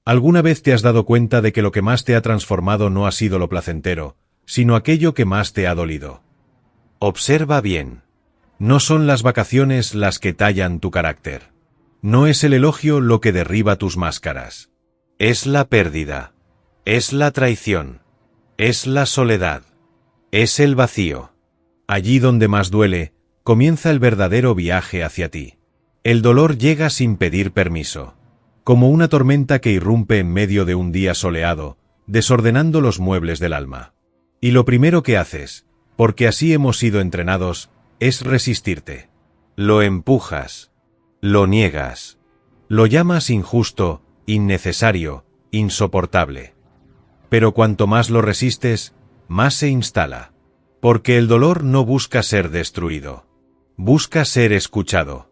¿Alguna vez te has dado cuenta de que lo que más te ha transformado no ha sido lo placentero, sino aquello que más te ha dolido? Observa bien. No son las vacaciones las que tallan tu carácter. No es el elogio lo que derriba tus máscaras. Es la pérdida. Es la traición. Es la soledad. Es el vacío. Allí donde más duele, comienza el verdadero viaje hacia ti. El dolor llega sin pedir permiso, como una tormenta que irrumpe en medio de un día soleado, desordenando los muebles del alma. Y lo primero que haces, porque así hemos sido entrenados, es resistirte. Lo empujas. Lo niegas. Lo llamas injusto, innecesario, insoportable. Pero cuanto más lo resistes, más se instala. Porque el dolor no busca ser destruido. Busca ser escuchado.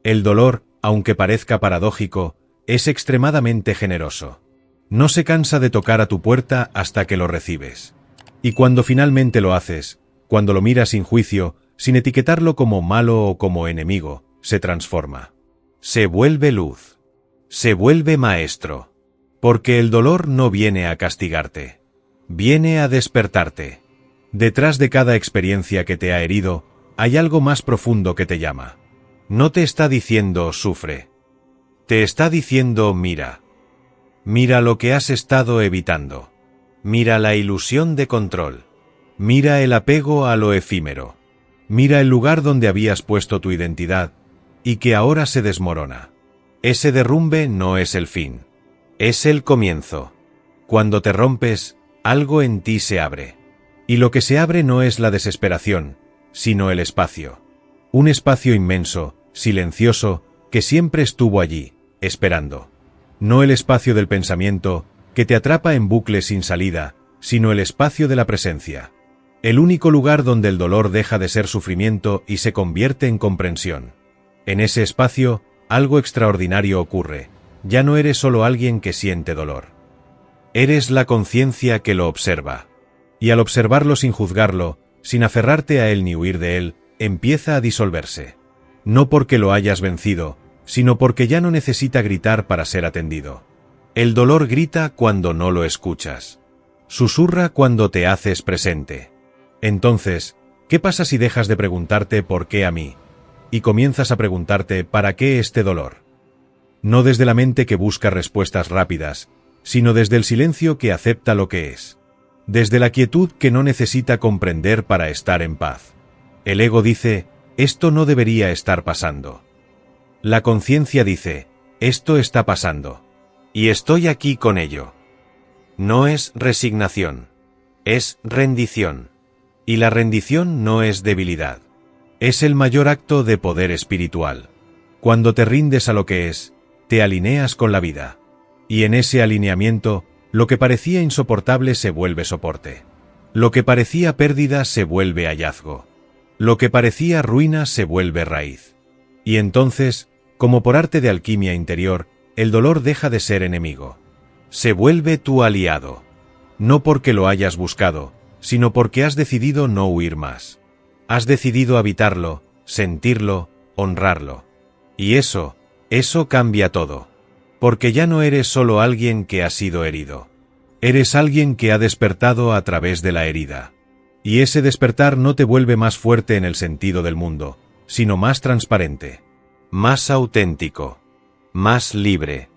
El dolor, aunque parezca paradójico, es extremadamente generoso. No se cansa de tocar a tu puerta hasta que lo recibes. Y cuando finalmente lo haces, cuando lo miras sin juicio, sin etiquetarlo como malo o como enemigo, se transforma. Se vuelve luz. Se vuelve maestro. Porque el dolor no viene a castigarte. Viene a despertarte. Detrás de cada experiencia que te ha herido, hay algo más profundo que te llama. No te está diciendo sufre. Te está diciendo mira. Mira lo que has estado evitando. Mira la ilusión de control. Mira el apego a lo efímero. Mira el lugar donde habías puesto tu identidad y que ahora se desmorona. Ese derrumbe no es el fin. Es el comienzo. Cuando te rompes, algo en ti se abre. Y lo que se abre no es la desesperación, sino el espacio. Un espacio inmenso, silencioso, que siempre estuvo allí, esperando. No el espacio del pensamiento, que te atrapa en bucle sin salida, sino el espacio de la presencia. El único lugar donde el dolor deja de ser sufrimiento y se convierte en comprensión. En ese espacio, algo extraordinario ocurre. Ya no eres solo alguien que siente dolor. Eres la conciencia que lo observa. Y al observarlo sin juzgarlo, sin aferrarte a él ni huir de él, empieza a disolverse. No porque lo hayas vencido, sino porque ya no necesita gritar para ser atendido. El dolor grita cuando no lo escuchas. Susurra cuando te haces presente. Entonces, ¿qué pasa si dejas de preguntarte ¿por qué a mí? Y comienzas a preguntarte ¿para qué este dolor? No desde la mente que busca respuestas rápidas, sino desde el silencio que acepta lo que es. Desde la quietud que no necesita comprender para estar en paz. El ego dice, esto no debería estar pasando. La conciencia dice, esto está pasando. Y estoy aquí con ello. No es resignación. Es rendición. Y la rendición no es debilidad. Es el mayor acto de poder espiritual. Cuando te rindes a lo que es, te alineas con la vida. Y en ese alineamiento, lo que parecía insoportable se vuelve soporte. Lo que parecía pérdida se vuelve hallazgo. Lo que parecía ruina se vuelve raíz. Y entonces, como por arte de alquimia interior, el dolor deja de ser enemigo. Se vuelve tu aliado. No porque lo hayas buscado, sino porque has decidido no huir más. Has decidido habitarlo, sentirlo, honrarlo. Y eso cambia todo. Porque ya no eres solo alguien que ha sido herido. Eres alguien que ha despertado a través de la herida. Y ese despertar no te vuelve más fuerte en el sentido del mundo, sino más transparente, más auténtico, más libre.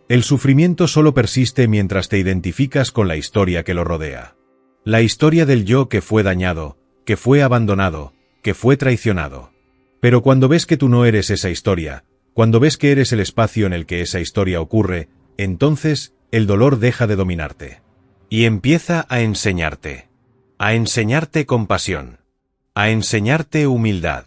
El sufrimiento solo persiste mientras te identificas con la historia que lo rodea. La historia del yo que fue dañado, que fue abandonado, que fue traicionado. Pero cuando ves que tú no eres esa historia, cuando ves que eres el espacio en el que esa historia ocurre, entonces el dolor deja de dominarte. Y empieza a enseñarte compasión, a enseñarte humildad,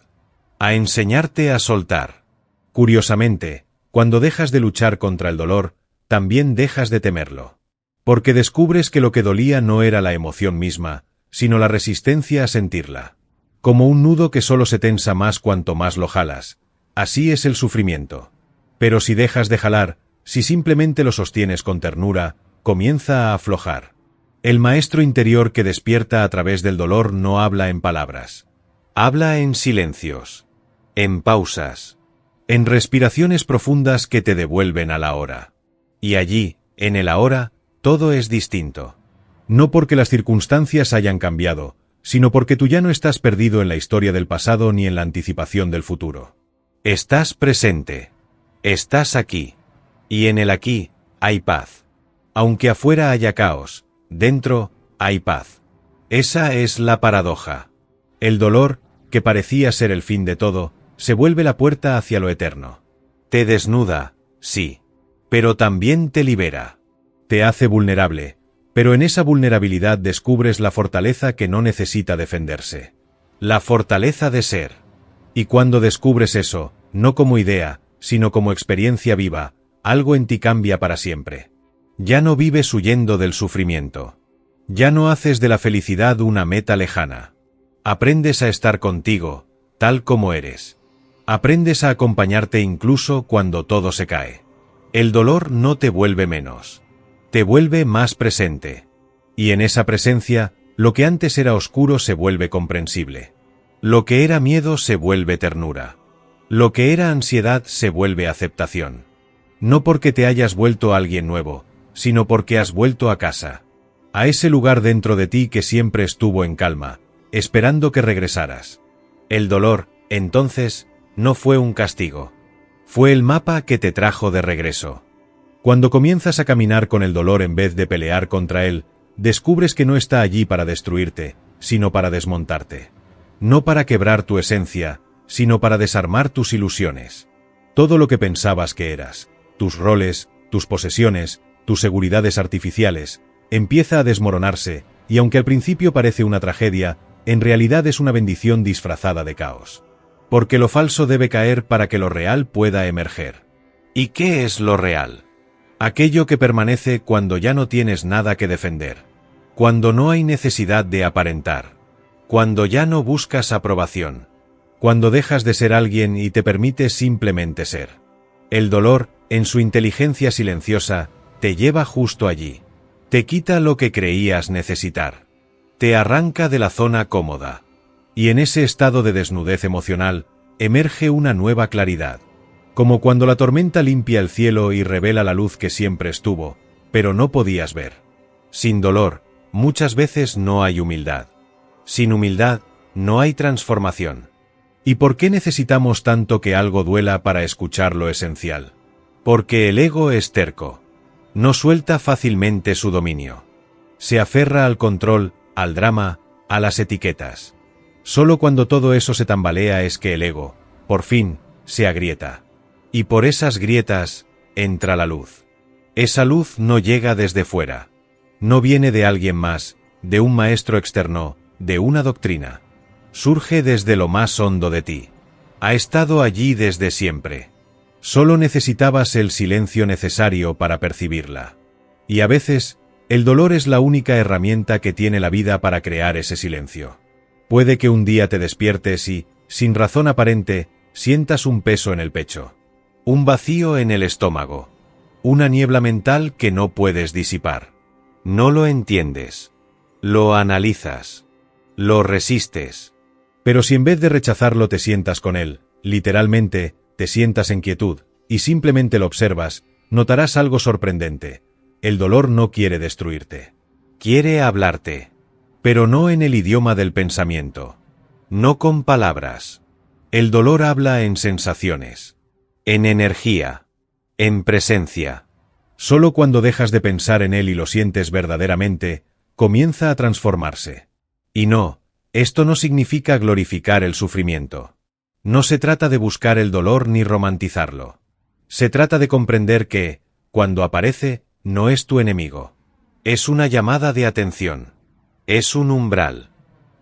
a enseñarte a soltar. Curiosamente, cuando dejas de luchar contra el dolor, también dejas de temerlo. Porque descubres que lo que dolía no era la emoción misma, sino la resistencia a sentirla. Como un nudo que solo se tensa más cuanto más lo jalas. Así es el sufrimiento. Pero si dejas de jalar, si simplemente lo sostienes con ternura, comienza a aflojar. El maestro interior que despierta a través del dolor no habla en palabras. Habla en silencios, en pausas, en respiraciones profundas que te devuelven a la hora. Y allí, En el ahora, todo es distinto. No porque las circunstancias hayan cambiado, sino porque tú ya no estás perdido en la historia del pasado ni en la anticipación del futuro. Estás presente. Estás aquí. Y en el aquí, hay paz. Aunque afuera haya caos, dentro, hay paz. Esa es la paradoja. El dolor, que parecía ser el fin de todo, se vuelve la puerta hacia lo eterno. Te desnuda, sí. Pero también te libera. Te hace vulnerable, pero en esa vulnerabilidad descubres la fortaleza que no necesita defenderse. La fortaleza de ser. Y cuando descubres eso, no como idea, sino como experiencia viva, algo en ti cambia para siempre. Ya no vives huyendo del sufrimiento. Ya no haces de la felicidad una meta lejana. Aprendes a estar contigo, tal como eres. Aprendes a acompañarte incluso cuando todo se cae. El dolor no te vuelve menos. Te vuelve más presente. Y en esa presencia, lo que antes era oscuro se vuelve comprensible. Lo que era miedo se vuelve ternura. Lo que era ansiedad se vuelve aceptación. No porque te hayas vuelto alguien nuevo, sino porque has vuelto a casa. A ese lugar dentro de ti que siempre estuvo en calma, esperando que regresaras. El dolor, entonces, no fue un castigo. Fue el mapa que te trajo de regreso. Cuando comienzas a caminar con el dolor en vez de pelear contra él, descubres que no está allí para destruirte, sino para desmontarte. No para quebrar tu esencia, sino para desarmar tus ilusiones. Todo lo que pensabas que eras, tus roles, tus posesiones, tus seguridades artificiales, empieza a desmoronarse, y aunque al principio parece una tragedia, en realidad es una bendición disfrazada de caos. Porque lo falso debe caer para que lo real pueda emerger. ¿Y qué es lo real? Aquello que permanece cuando ya no tienes nada que defender. Cuando no hay necesidad de aparentar. Cuando ya no buscas aprobación. Cuando dejas de ser alguien y te permites simplemente ser. El dolor, en su inteligencia silenciosa, te lleva justo allí. Te quita lo que creías necesitar. Te arranca de la zona cómoda. Y en ese estado de desnudez emocional, emerge una nueva claridad. Como cuando la tormenta limpia el cielo y revela la luz que siempre estuvo, pero no podías ver. Sin dolor, muchas veces no hay humildad. Sin humildad, no hay transformación. ¿Y por qué necesitamos tanto que algo duela para escuchar lo esencial? Porque el ego es terco. No suelta fácilmente su dominio. Se aferra al control, al drama, a las etiquetas. Solo cuando todo eso se tambalea es que el ego, por fin, se agrieta. Y por esas grietas, entra la luz. Esa luz no llega desde fuera. No viene de alguien más, de un maestro externo, de una doctrina. Surge desde lo más hondo de ti. Ha estado allí desde siempre. Solo necesitabas el silencio necesario para percibirla. Y a veces, el dolor es la única herramienta que tiene la vida para crear ese silencio. Puede que un día te despiertes y, sin razón aparente, sientas un peso en el pecho. Un vacío en el estómago. Una niebla mental que no puedes disipar. No lo entiendes. Lo analizas. Lo resistes. Pero si en vez de rechazarlo te sientas con él, literalmente, te sientas en quietud, y simplemente lo observas, notarás algo sorprendente. El dolor no quiere destruirte. Quiere hablarte. Pero no en el idioma del pensamiento. No con palabras. El dolor habla en sensaciones. En energía. En presencia. Solo cuando dejas de pensar en él y lo sientes verdaderamente, comienza a transformarse. Y no, esto no significa glorificar el sufrimiento. No se trata de buscar el dolor ni romantizarlo. Se trata de comprender que, cuando aparece, no es tu enemigo. Es una llamada de atención. Es un umbral.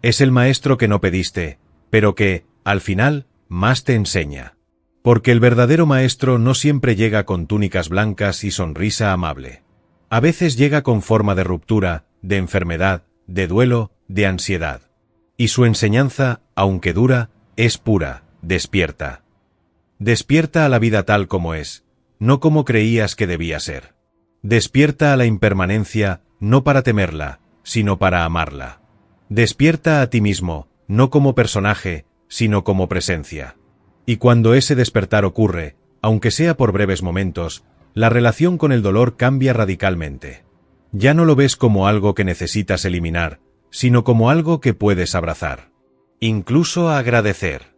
Es el maestro que no pediste, pero que, al final, más te enseña. Porque el verdadero maestro no siempre llega con túnicas blancas y sonrisa amable. A veces llega con forma de ruptura, de enfermedad, de duelo, de ansiedad. Y su enseñanza, aunque dura, es pura, despierta. Despierta a la vida tal como es, no como creías que debía ser. Despierta a la impermanencia, no para temerla, sino para amarla. Despierta a ti mismo, no como personaje, sino como presencia. Y cuando ese despertar ocurre, aunque sea por breves momentos, la relación con el dolor cambia radicalmente. Ya no lo ves como algo que necesitas eliminar, sino como algo que puedes abrazar. Incluso agradecer.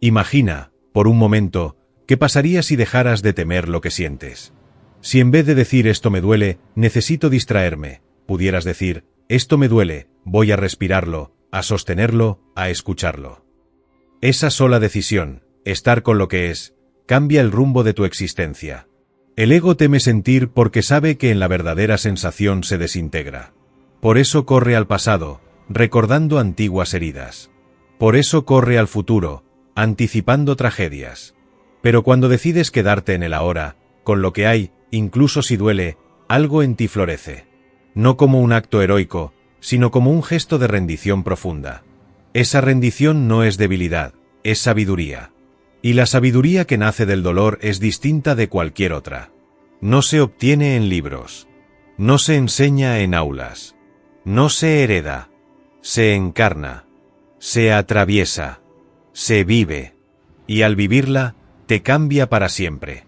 Imagina, por un momento, qué pasaría si dejaras de temer lo que sientes. Si en vez de decir esto me duele, necesito distraerme, pudieras decir, esto me duele, voy a respirarlo, a sostenerlo, a escucharlo. Esa sola decisión, estar con lo que es, cambia el rumbo de tu existencia. El ego teme sentir porque sabe que en la verdadera sensación se desintegra. Por eso corre al pasado, recordando antiguas heridas. Por eso corre al futuro, anticipando tragedias. Pero cuando decides quedarte en el ahora, con lo que hay, incluso si duele, algo en ti florece. No como un acto heroico, sino como un gesto de rendición profunda. Esa rendición no es debilidad, es sabiduría. Y la sabiduría que nace del dolor es distinta de cualquier otra. No se obtiene en libros. No se enseña en aulas. No se hereda. Se encarna. Se atraviesa. Se vive. Y al vivirla, te cambia para siempre.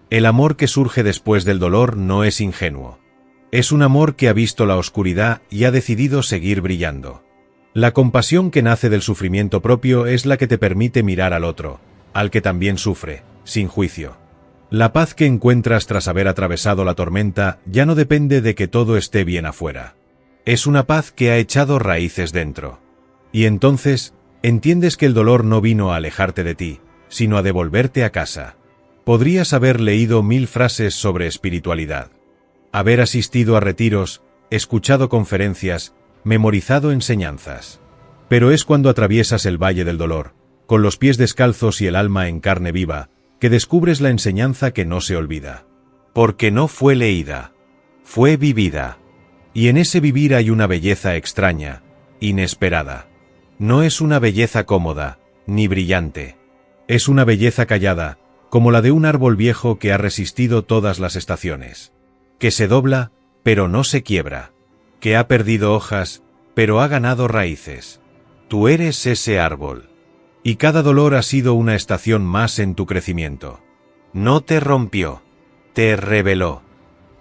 El amor que surge después del dolor no es ingenuo. Es un amor que ha visto la oscuridad y ha decidido seguir brillando. La compasión que nace del sufrimiento propio es la que te permite mirar al otro, al que también sufre, sin juicio. La paz que encuentras tras haber atravesado la tormenta ya no depende de que todo esté bien afuera. Es una paz que ha echado raíces dentro. Y entonces, entiendes que el dolor no vino a alejarte de ti, sino a devolverte a casa. Podrías haber leído 1000 frases sobre espiritualidad. Haber asistido a retiros, escuchado conferencias, memorizado enseñanzas. Pero es cuando atraviesas el valle del dolor, con los pies descalzos y el alma en carne viva, que descubres la enseñanza que no se olvida. Porque no fue leída, fue vivida. Y en ese vivir hay una belleza extraña, inesperada. No es una belleza cómoda, ni brillante. Es una belleza callada, como la de un árbol viejo que ha resistido todas las estaciones. Que se dobla, pero no se quiebra. Que ha perdido hojas, pero ha ganado raíces. Tú eres ese árbol. Y cada dolor ha sido una estación más en tu crecimiento. No te rompió, te reveló.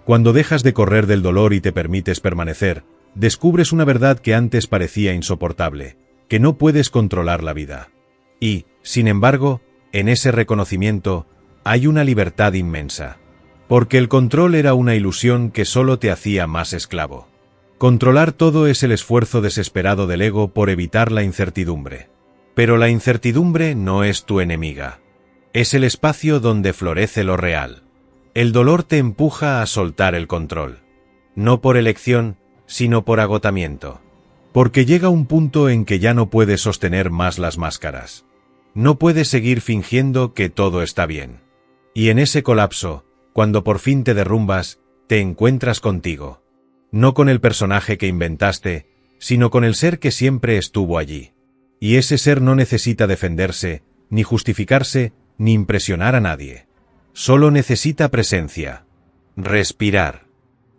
Cuando dejas de correr del dolor y te permites permanecer, descubres una verdad que antes parecía insoportable, que no puedes controlar la vida. Y, sin embargo, en ese reconocimiento, hay una libertad inmensa. Porque el control era una ilusión que solo te hacía más esclavo. Controlar todo es el esfuerzo desesperado del ego por evitar la incertidumbre. Pero la incertidumbre no es tu enemiga. Es el espacio donde florece lo real. El dolor te empuja a soltar el control. No por elección, sino por agotamiento. Porque llega un punto en que ya no puedes sostener más las máscaras. No puedes seguir fingiendo que todo está bien. Y en ese colapso, cuando por fin te derrumbas, te encuentras contigo. No con el personaje que inventaste, sino con el ser que siempre estuvo allí. Y ese ser no necesita defenderse, ni justificarse, ni impresionar a nadie. Solo necesita presencia. Respirar.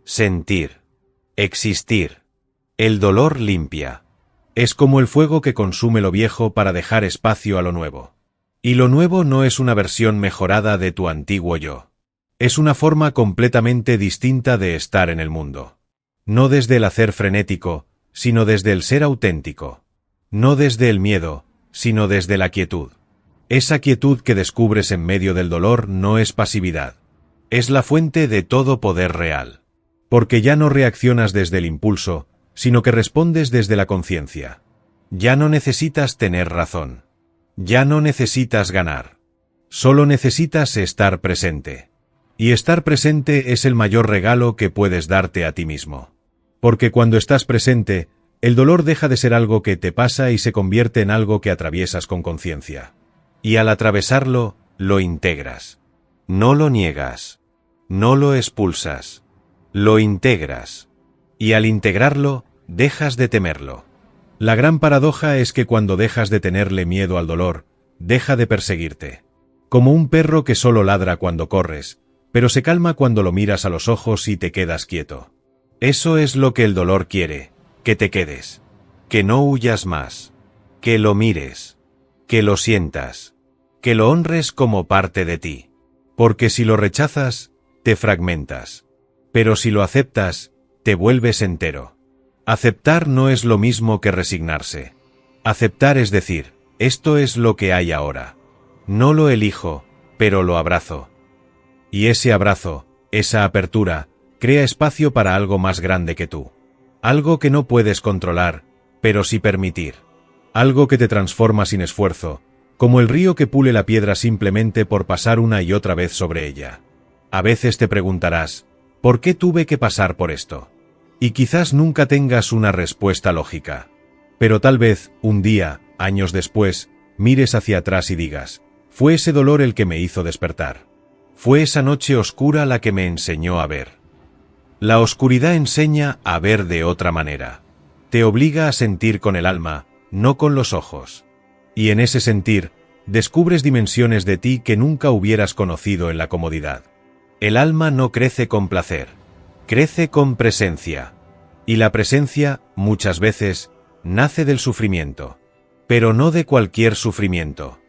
Sentir. Existir. El dolor limpia. Es como el fuego que consume lo viejo para dejar espacio a lo nuevo. Y lo nuevo no es una versión mejorada de tu antiguo yo. Es una forma completamente distinta de estar en el mundo. No desde el hacer frenético, sino desde el ser auténtico. No desde el miedo, sino desde la quietud. Esa quietud que descubres en medio del dolor no es pasividad. Es la fuente de todo poder real. Porque ya no reaccionas desde el impulso, sino que respondes desde la conciencia. Ya no necesitas tener razón. Ya no necesitas ganar. Solo necesitas estar presente. Y estar presente es el mayor regalo que puedes darte a ti mismo. Porque cuando estás presente, el dolor deja de ser algo que te pasa y se convierte en algo que atraviesas con conciencia. Y al atravesarlo, lo integras. No lo niegas. No lo expulsas. Lo integras. Y al integrarlo, dejas de temerlo. La gran paradoja es que cuando dejas de tenerle miedo al dolor, deja de perseguirte. Como un perro que solo ladra cuando corres, pero se calma cuando lo miras a los ojos y te quedas quieto. Eso es lo que el dolor quiere, que te quedes. Que no huyas más. Que lo mires. Que lo sientas. Que lo honres como parte de ti. Porque si lo rechazas, te fragmentas. Pero si lo aceptas, te vuelves entero. Aceptar no es lo mismo que resignarse. Aceptar es decir, esto es lo que hay ahora. No lo elijo, pero lo abrazo. Y ese abrazo, esa apertura, crea espacio para algo más grande que tú. Algo que no puedes controlar, pero sí permitir. Algo que te transforma sin esfuerzo, como el río que pule la piedra simplemente por pasar una y otra vez sobre ella. A veces te preguntarás, ¿por qué tuve que pasar por esto? Y quizás nunca tengas una respuesta lógica. Pero tal vez, un día, años después, mires hacia atrás y digas, fue ese dolor el que me hizo despertar. Fue esa noche oscura la que me enseñó a ver. La oscuridad enseña a ver de otra manera. Te obliga a sentir con el alma, no con los ojos. Y en ese sentir, descubres dimensiones de ti que nunca hubieras conocido en la comodidad. El alma no crece con placer, crece con presencia. Y la presencia, muchas veces, nace del sufrimiento. Pero no de cualquier sufrimiento.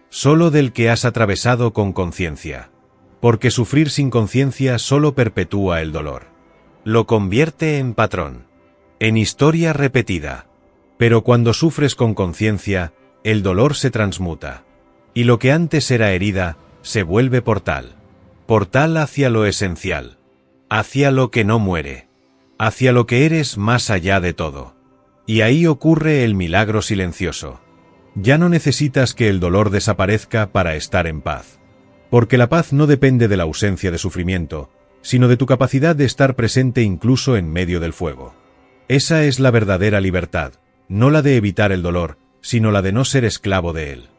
Solo del que has atravesado con conciencia. Porque sufrir sin conciencia solo perpetúa el dolor. Lo convierte en patrón. En historia repetida. Pero cuando sufres con conciencia, el dolor se transmuta. Y lo que antes era herida, se vuelve portal. Portal hacia lo esencial. Hacia lo que no muere. Hacia lo que eres más allá de todo. Y ahí ocurre el milagro silencioso. Ya no necesitas que el dolor desaparezca para estar en paz. Porque la paz no depende de la ausencia de sufrimiento, sino de tu capacidad de estar presente incluso en medio del fuego. Esa es la verdadera libertad, no la de evitar el dolor, sino la de no ser esclavo de él.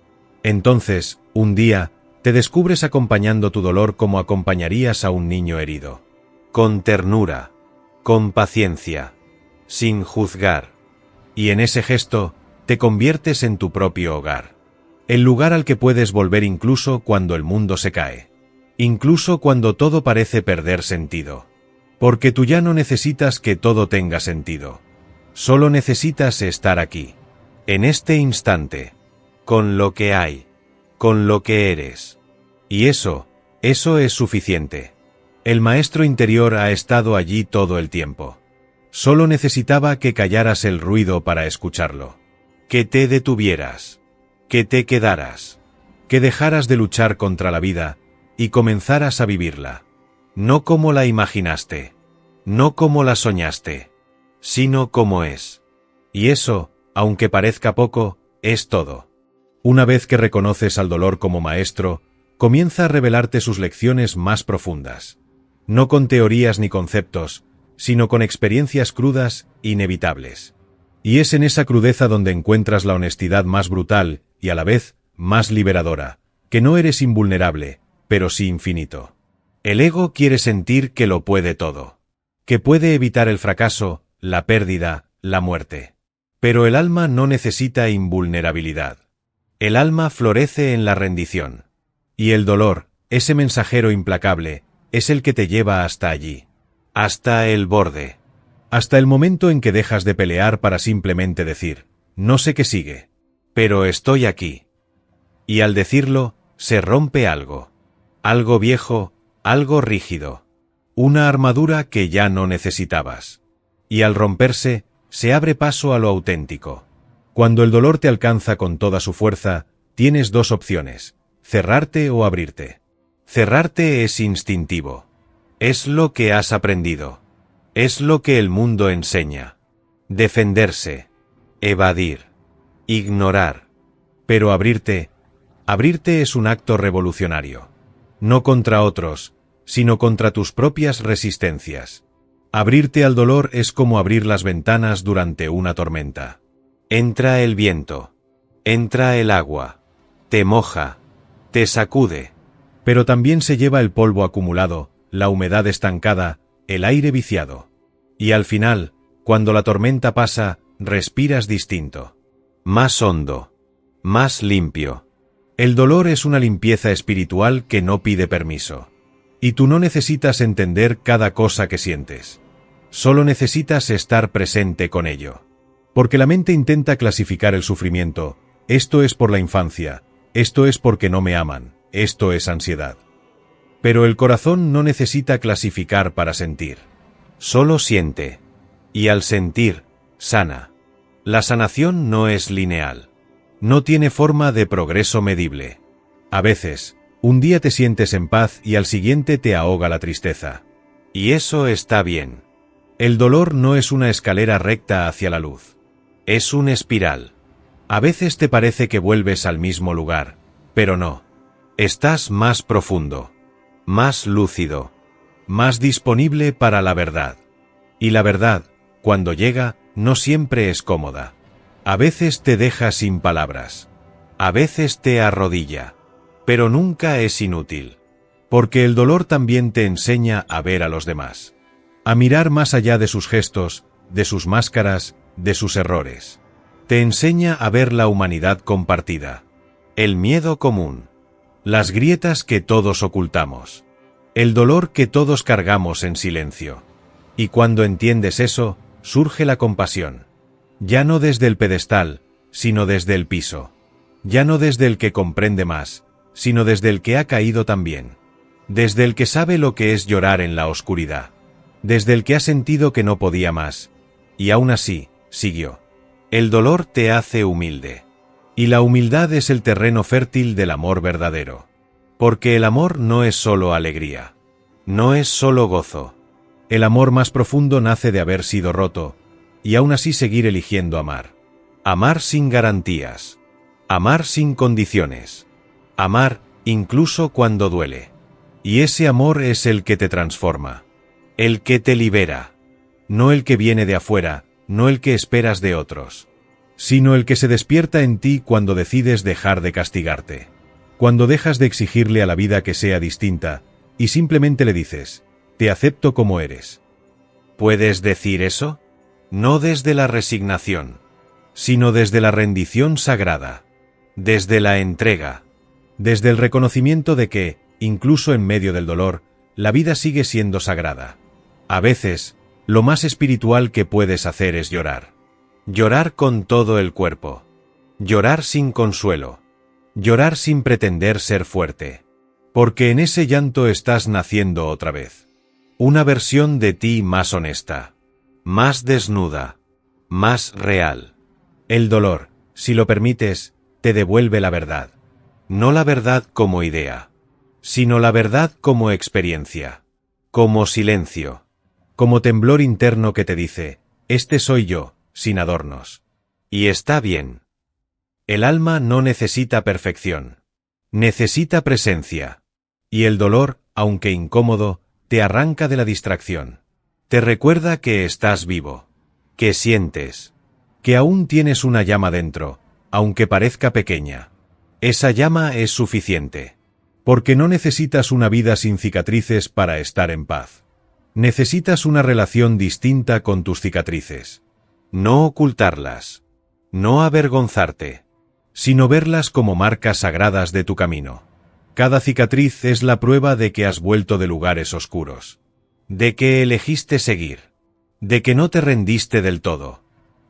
Entonces, un día, te descubres acompañando tu dolor como acompañarías a un niño herido. Con ternura, con paciencia, sin juzgar. Y en ese gesto, te conviertes en tu propio hogar. El lugar al que puedes volver incluso cuando el mundo se cae. Incluso cuando todo parece perder sentido. Porque tú ya no necesitas que todo tenga sentido. Solo necesitas estar aquí. En este instante. Con lo que hay. Con lo que eres. Y eso es suficiente. El maestro interior ha estado allí todo el tiempo. Solo necesitaba que callaras el ruido para escucharlo. Que te detuvieras. Que te quedaras. Que dejaras de luchar contra la vida y comenzaras a vivirla. No como la imaginaste. No como la soñaste. Sino como es. Y eso, aunque parezca poco, es todo. Una vez que reconoces al dolor como maestro, comienza a revelarte sus lecciones más profundas. No con teorías ni conceptos, sino con experiencias crudas, inevitables. Y es en esa crudeza donde encuentras la honestidad más brutal y a la vez más liberadora, que no eres invulnerable, pero sí infinito. El ego quiere sentir que lo puede todo, que puede evitar el fracaso, la pérdida, la muerte. Pero el alma no necesita invulnerabilidad. El alma florece en la rendición. Y el dolor, ese mensajero implacable, es el que te lleva hasta allí. Hasta el borde. Hasta el momento en que dejas de pelear para simplemente decir, no sé qué sigue, pero estoy aquí. Y al decirlo, se rompe algo. Algo viejo, algo rígido. Una armadura que ya no necesitabas. Y al romperse, se abre paso a lo auténtico. Cuando el dolor te alcanza con toda su fuerza, tienes dos opciones, cerrarte o abrirte. Cerrarte es instintivo. Es lo que has aprendido. Es lo que el mundo enseña. Defenderse. Evadir. Ignorar. Pero abrirte es un acto revolucionario. No contra otros, sino contra tus propias resistencias. Abrirte al dolor es como abrir las ventanas durante una tormenta. Entra el viento. Entra el agua. Te moja. Te sacude. Pero también se lleva el polvo acumulado, la humedad estancada, el aire viciado. Y al final, cuando la tormenta pasa, respiras distinto. Más hondo. Más limpio. El dolor es una limpieza espiritual que no pide permiso. Y tú no necesitas entender cada cosa que sientes. Solo necesitas estar presente con ello. Porque la mente intenta clasificar el sufrimiento. Esto es por la infancia. Esto es porque no me aman. Esto es ansiedad. Pero el corazón no necesita clasificar para sentir. Solo siente. Y al sentir, sana. La sanación no es lineal. No tiene forma de progreso medible. A veces, un día te sientes en paz y al siguiente te ahoga la tristeza. Y eso está bien. El dolor no es una escalera recta hacia la luz. Es un espiral. A veces te parece que vuelves al mismo lugar, pero no. Estás más profundo, más lúcido, más disponible para la verdad. Y la verdad, cuando llega, no siempre es cómoda. A veces te deja sin palabras. A veces te arrodilla. Pero nunca es inútil. Porque el dolor también te enseña a ver a los demás. A mirar más allá de sus gestos, de sus máscaras, de sus errores. Te enseña a ver la humanidad compartida. El miedo común. Las grietas que todos ocultamos. El dolor que todos cargamos en silencio. Y cuando entiendes eso, surge la compasión. Ya no desde el pedestal, sino desde el piso. Ya no desde el que comprende más, sino desde el que ha caído también. Desde el que sabe lo que es llorar en la oscuridad. Desde el que ha sentido que no podía más. Y aún así, siguió. El dolor te hace humilde. Y la humildad es el terreno fértil del amor verdadero. Porque el amor no es solo alegría. No es solo gozo. El amor más profundo nace de haber sido roto, y aún así seguir eligiendo amar. Amar sin garantías. Amar sin condiciones. Amar incluso cuando duele. Y ese amor es el que te transforma. El que te libera. No el que viene de afuera, no el que esperas de otros. Sino el que se despierta en ti cuando decides dejar de castigarte. Cuando dejas de exigirle a la vida que sea distinta, y simplemente le dices, te acepto como eres. ¿Puedes decir eso? No desde la resignación, sino desde la rendición sagrada, desde la entrega, desde el reconocimiento de que, incluso en medio del dolor, la vida sigue siendo sagrada. A veces, lo más espiritual que puedes hacer es llorar. Llorar con todo el cuerpo. Llorar sin consuelo. Llorar sin pretender ser fuerte. Porque en ese llanto estás naciendo otra vez. Una versión de ti más honesta. Más desnuda. Más real. El dolor, si lo permites, te devuelve la verdad. No la verdad como idea, sino la verdad como experiencia. Como silencio. Como temblor interno que te dice, este soy yo, sin adornos. Y está bien. El alma no necesita perfección. Necesita presencia. Y el dolor, aunque incómodo, te arranca de la distracción. Te recuerda que estás vivo. Que sientes. Que aún tienes una llama dentro, aunque parezca pequeña. Esa llama es suficiente. Porque no necesitas una vida sin cicatrices para estar en paz. Necesitas una relación distinta con tus cicatrices. No ocultarlas. No avergonzarte. Sino verlas como marcas sagradas de tu camino. Cada cicatriz es la prueba de que has vuelto de lugares oscuros. De que elegiste seguir. De que no te rendiste del todo.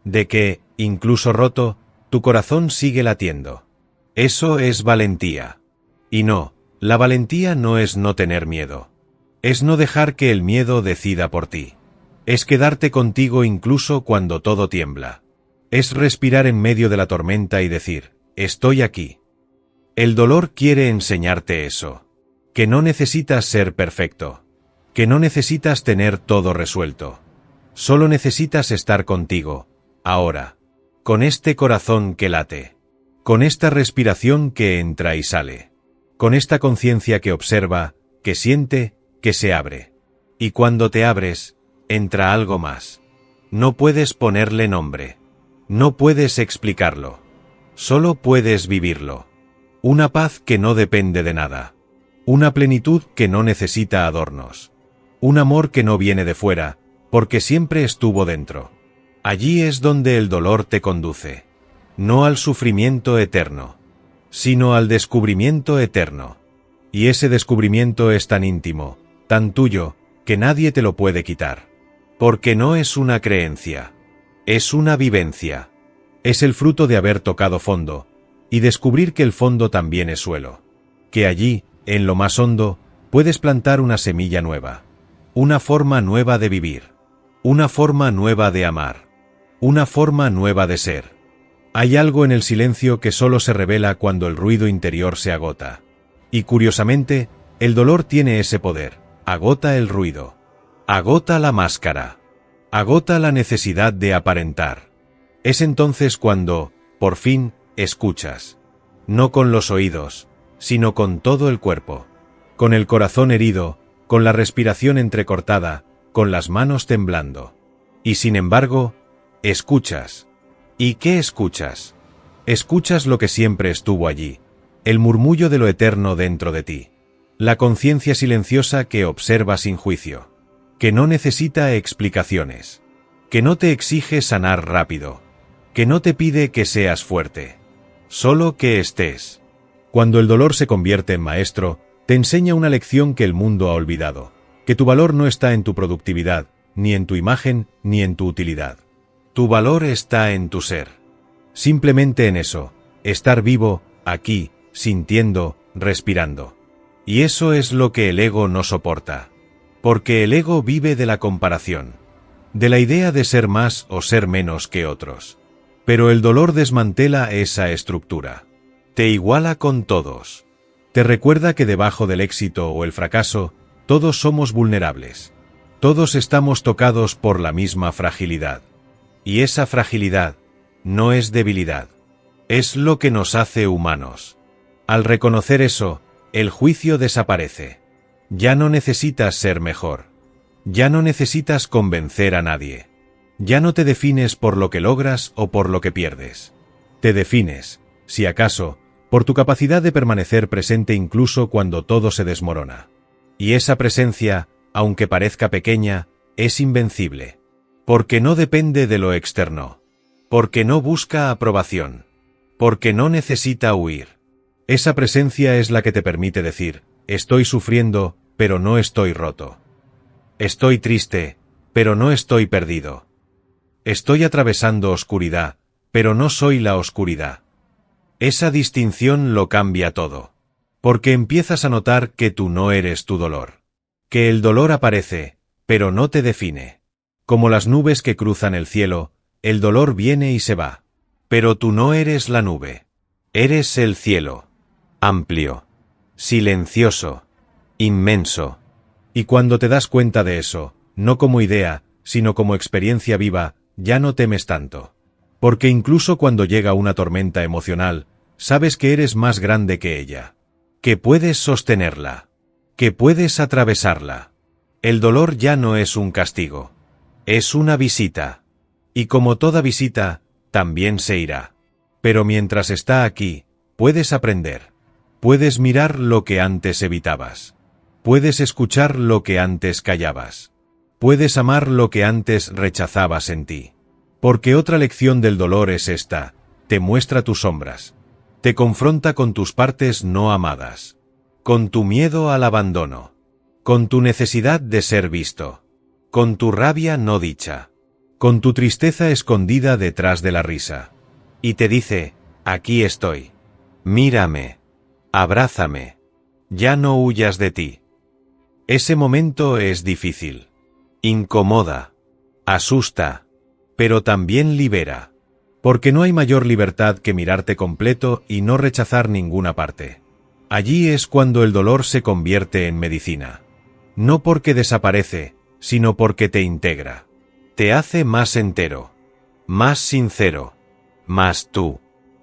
De que, incluso roto, tu corazón sigue latiendo. Eso es valentía. Y no, la valentía no es no tener miedo. Es no dejar que el miedo decida por ti. Es quedarte contigo incluso cuando todo tiembla. Es respirar en medio de la tormenta y decir, estoy aquí. El dolor quiere enseñarte eso. Que no necesitas ser perfecto. Que no necesitas tener todo resuelto. Solo necesitas estar contigo, ahora. Con este corazón que late. Con esta respiración que entra y sale. Con esta conciencia que observa, que siente, que se abre. Y cuando te abres, entra algo más. No puedes ponerle nombre. No puedes explicarlo. Solo puedes vivirlo. Una paz que no depende de nada. Una plenitud que no necesita adornos. Un amor que no viene de fuera, porque siempre estuvo dentro. Allí es donde el dolor te conduce. No al sufrimiento eterno, sino al descubrimiento eterno. Y ese descubrimiento es tan íntimo, tan tuyo, que nadie te lo puede quitar. Porque no es una creencia. Es una vivencia. Es el fruto de haber tocado fondo, y descubrir que el fondo también es suelo. Que allí, en lo más hondo, puedes plantar una semilla nueva, una forma nueva de vivir, una forma nueva de amar, una forma nueva de ser. Hay algo en el silencio que solo se revela cuando el ruido interior se agota. Y curiosamente, el dolor tiene ese poder, agota el ruido, agota la máscara, agota la necesidad de aparentar. Es entonces cuando, por fin, escuchas. No con los oídos, sino con todo el cuerpo. Con el corazón herido, con la respiración entrecortada, con las manos temblando. Y sin embargo, escuchas. ¿Y qué escuchas? Escuchas lo que siempre estuvo allí, el murmullo de lo eterno dentro de ti. La conciencia silenciosa que observa sin juicio, que no necesita explicaciones, que no te exige sanar rápido, que no te pide que seas fuerte, solo que estés. Cuando el dolor se convierte en maestro, te enseña una lección que el mundo ha olvidado, que tu valor no está en tu productividad, ni en tu imagen, ni en tu utilidad. Tu valor está en tu ser. Simplemente en eso, estar vivo, aquí, sintiendo, respirando. Y eso es lo que el ego no soporta. Porque el ego vive de la comparación, de la idea de ser más o ser menos que otros. Pero el dolor desmantela esa estructura. Te iguala con todos. Te recuerda que debajo del éxito o el fracaso, todos somos vulnerables. Todos estamos tocados por la misma fragilidad. Y esa fragilidad no es debilidad. Es lo que nos hace humanos. Al reconocer eso, el juicio desaparece. Ya no necesitas ser mejor. Ya no necesitas convencer a nadie. Ya no te defines por lo que logras o por lo que pierdes. Te defines, si acaso, por tu capacidad de permanecer presente incluso cuando todo se desmorona. Y esa presencia, aunque parezca pequeña, es invencible. Porque no depende de lo externo. Porque no busca aprobación. Porque no necesita huir. Esa presencia es la que te permite decir, estoy sufriendo, pero no estoy roto. Estoy triste, pero no estoy perdido. Estoy atravesando oscuridad, pero no soy la oscuridad. Esa distinción lo cambia todo. Porque empiezas a notar que tú no eres tu dolor. Que el dolor aparece, pero no te define. Como las nubes que cruzan el cielo, el dolor viene y se va. Pero tú no eres la nube. Eres el cielo. Amplio. Silencioso. Inmenso. Y cuando te das cuenta de eso, no como idea, sino como experiencia viva, ya no temes tanto. Porque incluso cuando llega una tormenta emocional, sabes que eres más grande que ella. Que puedes sostenerla. Que puedes atravesarla. El dolor ya no es un castigo. Es una visita. Y como toda visita, también se irá. Pero mientras está aquí, puedes aprender. Puedes mirar lo que antes evitabas. Puedes escuchar lo que antes callabas. Puedes amar lo que antes rechazabas en ti. Porque otra lección del dolor es esta, te muestra tus sombras. Te confronta con tus partes no amadas. Con tu miedo al abandono. Con tu necesidad de ser visto. Con tu rabia no dicha. Con tu tristeza escondida detrás de la risa. Y te dice, aquí estoy. Mírame. Abrázame. Ya no huyas de ti. Ese momento es difícil. Incomoda. Asusta. Pero también libera. Porque no hay mayor libertad que mirarte completo y no rechazar ninguna parte. Allí es cuando el dolor se convierte en medicina. No porque desaparece, sino porque te integra. Te hace más entero. Más sincero. Más tú.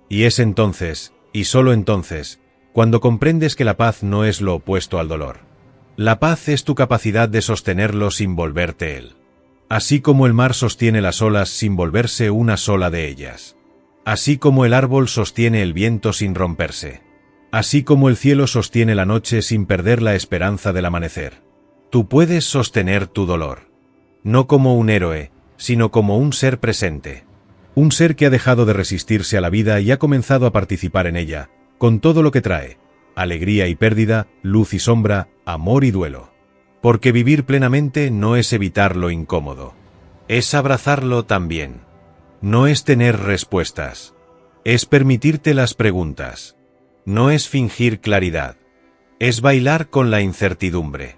Y es entonces, y solo entonces, cuando comprendes que la paz no es lo opuesto al dolor. La paz es tu capacidad de sostenerlo sin volverte él. Así como el mar sostiene las olas sin volverse una sola de ellas. Así como el árbol sostiene el viento sin romperse. Así como el cielo sostiene la noche sin perder la esperanza del amanecer. Tú puedes sostener tu dolor. No como un héroe, sino como un ser presente. Un ser que ha dejado de resistirse a la vida y ha comenzado a participar en ella, con todo lo que trae, alegría y pérdida, luz y sombra, amor y duelo. Porque vivir plenamente no es evitar lo incómodo. Es abrazarlo también. No es tener respuestas. Es permitirte las preguntas. No es fingir claridad. Es bailar con la incertidumbre.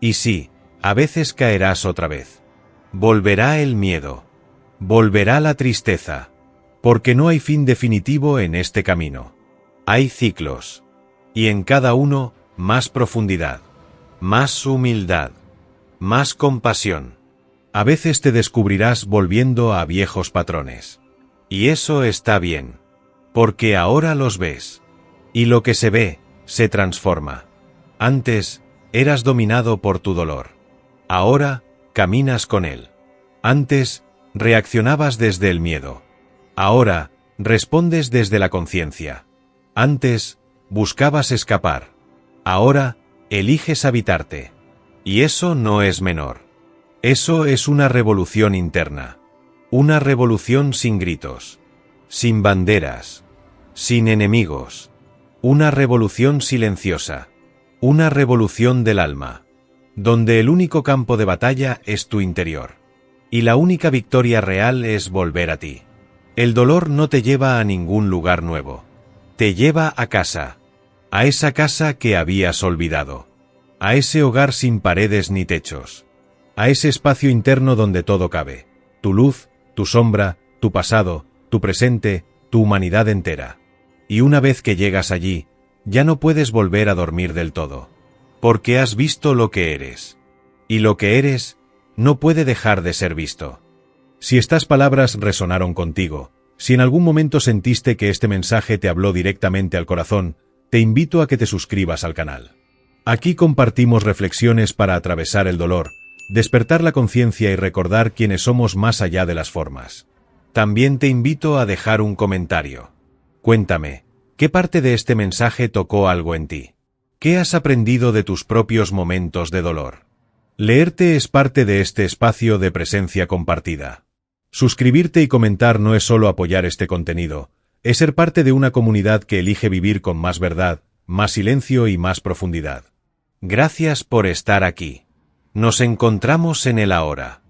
Y sí, a veces caerás otra vez. Volverá el miedo. Volverá la tristeza. Porque no hay fin definitivo en este camino. Hay ciclos. Y en cada uno, más profundidad. Más humildad. Más compasión. A veces te descubrirás volviendo a viejos patrones. Y eso está bien. Porque ahora los ves. Y lo que se ve, se transforma. Antes, eras dominado por tu dolor. Ahora, caminas con él. Antes, reaccionabas desde el miedo. Ahora, respondes desde la conciencia. Antes, buscabas escapar. Ahora, eliges habitarte. Y eso no es menor. Eso es una revolución interna. Una revolución sin gritos. Sin banderas. Sin enemigos. Una revolución silenciosa. Una revolución del alma. Donde el único campo de batalla es tu interior. Y la única victoria real es volver a ti. El dolor no te lleva a ningún lugar nuevo. Te lleva a casa. A esa casa que habías olvidado. A ese hogar sin paredes ni techos. A ese espacio interno donde todo cabe. Tu luz, tu sombra, tu pasado, tu presente, tu humanidad entera. Y una vez que llegas allí, ya no puedes volver a dormir del todo. Porque has visto lo que eres. Y lo que eres, no puede dejar de ser visto. Si estas palabras resonaron contigo, si en algún momento sentiste que este mensaje te habló directamente al corazón, te invito a que te suscribas al canal. Aquí compartimos reflexiones para atravesar el dolor, despertar la conciencia y recordar quiénes somos más allá de las formas. También te invito a dejar un comentario. Cuéntame, ¿qué parte de este mensaje tocó algo en ti? ¿Qué has aprendido de tus propios momentos de dolor? Leerte es parte de este espacio de presencia compartida. Suscribirte y comentar no es solo apoyar este contenido, es ser parte de una comunidad que elige vivir con más verdad, más silencio y más profundidad. Gracias por estar aquí. Nos encontramos en el ahora.